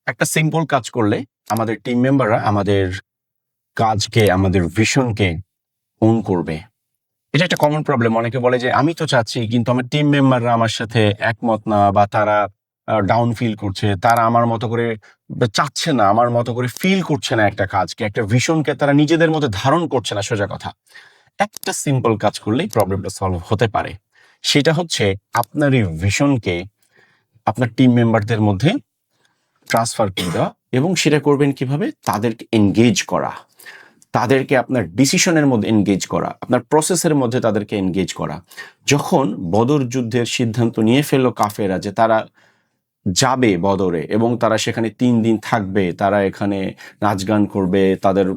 একটা সিম্পল কাজ করলে আমাদের টিম মেম্বাররা আমাদের কাজকে, আমাদের ভিশনকে ওন করবে। এটা একটা কমন প্রবলেম। অনেকে বলে যে আমি তো চাচ্ছি, কিন্তু আমার টিম মেম্বাররা আমার সাথে একমত না, বা তারা ডাউন ফিল করছে, তারা আমার মতো করে চাচ্ছে না, আমার মতো করে ফিল করছে না একটা কাজকে, একটা ভিশনকে তারা নিজেদের মধ্যে ধারণ করছে না। সোজা কথা, একটা সিম্পল কাজ করলেই প্রবলেমটা সলভ হতে পারে। সেটা হচ্ছে আপনার এই ভিশনকে আপনার টিম মেম্বারদের মধ্যে ট্রান্সফার করে দেওয়া। এবং সেটা করবেন কিভাবে? তাদেরকে এনগেজ করা, তাদেরকে আপনার ডিসিশনের মধ্যে এনগেজ করা, আপনার প্রসেসের মধ্যে তাদেরকে এনগেজ করা। যখন বদর যুদ্ধের সিদ্ধান্ত নিয়ে ফেললো কাফেরা যে তারা যাবে বদরে এবং তারা সেখানে 3 দিন থাকবে, তারা এখানে নাচ গান করবে, তাদের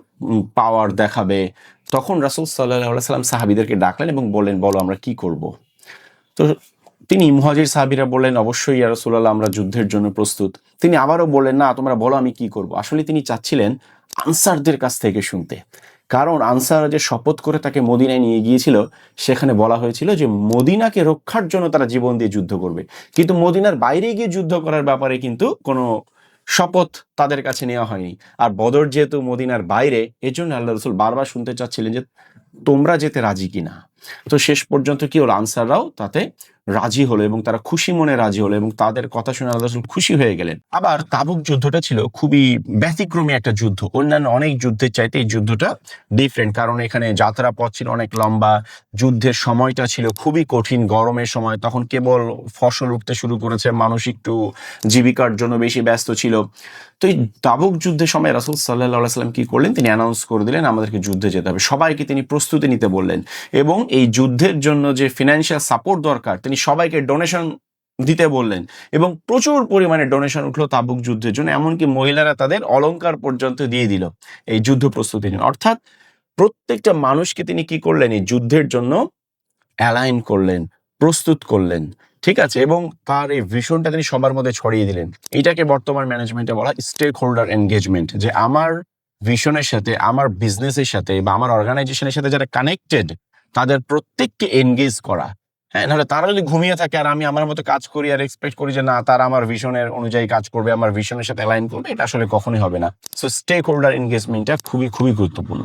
পাওয়ার দেখাবে, তখন রাসূল সাল্লাল্লাহু আলাইহি সাল্লাম সাহাবীদেরকে ডাকলেন এবং বললেন, বলো আমরা কি করব। তো তিনি মুহাজির সাহাবীরা বললেন, অবশ্যই ইয়া রাসূলুল্লাহ, আমরা যুদ্ধের জন্য প্রস্তুত। তিনি আবারও বললেন, না তোমরা বলো আমি কি করব। আসলে তিনি চাচ্ছিলেন আনসারদের কাছ থেকে শুনতে, কারণ আনসাররা যে শপথ করে তাকে মদিনায় নিয়ে গিয়েছিল, সেখানে বলা হয়েছিল যে মদিনাকে রক্ষার জন্য তারা জীবন দিয়ে যুদ্ধ করবে, কিন্তু মদিনার বাইরে গিয়ে যুদ্ধ করার ব্যাপারে কিন্তু কোনো শপথ তাদের কাছে নেওয়া হয়নি। আর বদর যেহেতু মদিনার বাইরে, এজন্য আল্লাহ রাসূল বারবার শুনতে চাচ্ছিলেন যে তোমরা যেতে রাজি কিনা। তো শেষ পর্যন্ত কি হলো, আনসাররাও তাতে রাজি হলো এবং তারা খুশি মনে রাজি হলো এবং তাদের কথা শুনে আল্লাহ রাসূল খুশি হয়ে গেলেন। আবার তাবুক যুদ্ধটা ছিল খুবই ব্যতিক্রমী একটা যুদ্ধ। অন্যান্য অনেক যুদ্ধের চাইতে এই যুদ্ধটা ডিফারেন্ট, কারণ এখানে যাত্রা পথ ছিল অনেক লম্বা, যুদ্ধের সময়টা ছিল খুবই কঠিন, গরমের সময়, তখন কেবল ফসল উঠতে শুরু করেছে, মানুষ একটু জীবিকার জন্য বেশি ব্যস্ত ছিল। তো এই তাবুক যুদ্ধের সময় রাসূল সাল্লাল্লাহু আলাইহি সাল্লাম কি করলেন, তিনি অ্যানাউন্স করে দিলেন আমাদেরকে যুদ্ধে যেতে হবে, সবাইকে তিনি প্রস্তুতি নিতে বললেন। এবং এই যুদ্ধের জন্য যে ফিনান্সিয়াল সাপোর্ট দরকার, তিনি সবাইকে ডোনেশন দিতে বললেন। এবং প্রচুর পরিমাণে ডোনেশন উঠলো তাবুক যুদ্ধের জন্য, এমনকি মহিলারা তাদের অলংকার পর্যন্ত দিয়ে দিল এই যুদ্ধ প্রস্তুতির জন্য। অর্থাৎ প্রত্যেকটা মানুষকে তিনি কি করলেন, এই যুদ্ধের জন্য অ্যালাইন করলেন, প্রস্তুত করলেন। ঠিক আছে, এবং তার এই ভিশনটা তিনি সবার মধ্যে ছড়িয়ে দিলেন। এটাকে বর্তমান ম্যানেজমেন্টে বলা হয় স্টেক হোল্ডার এনগেজমেন্ট, যে আমার ভিশনের সাথে, আমার বিজনেসের সাথে বা আমার অর্গানাইজেশনের সাথে যারা কানেক্টেড, তাদের প্রত্যেককে এনগেজ করা। হ্যাঁ, নাহলে তারা যদি ঘুমিয়ে থাকে আর আমি আমার মতো কাজ করি আর এক্সপেক্ট করি যে না তারা আমার ভিশনের অনুযায়ী কাজ করবে, আমার ভিশনের সাথে অ্যালাইন করবে, এটা আসলে কখনোই হবে না। সো স্টেক হোল্ডার এনগেজমেন্টটা খুবই খুবই গুরুত্বপূর্ণ।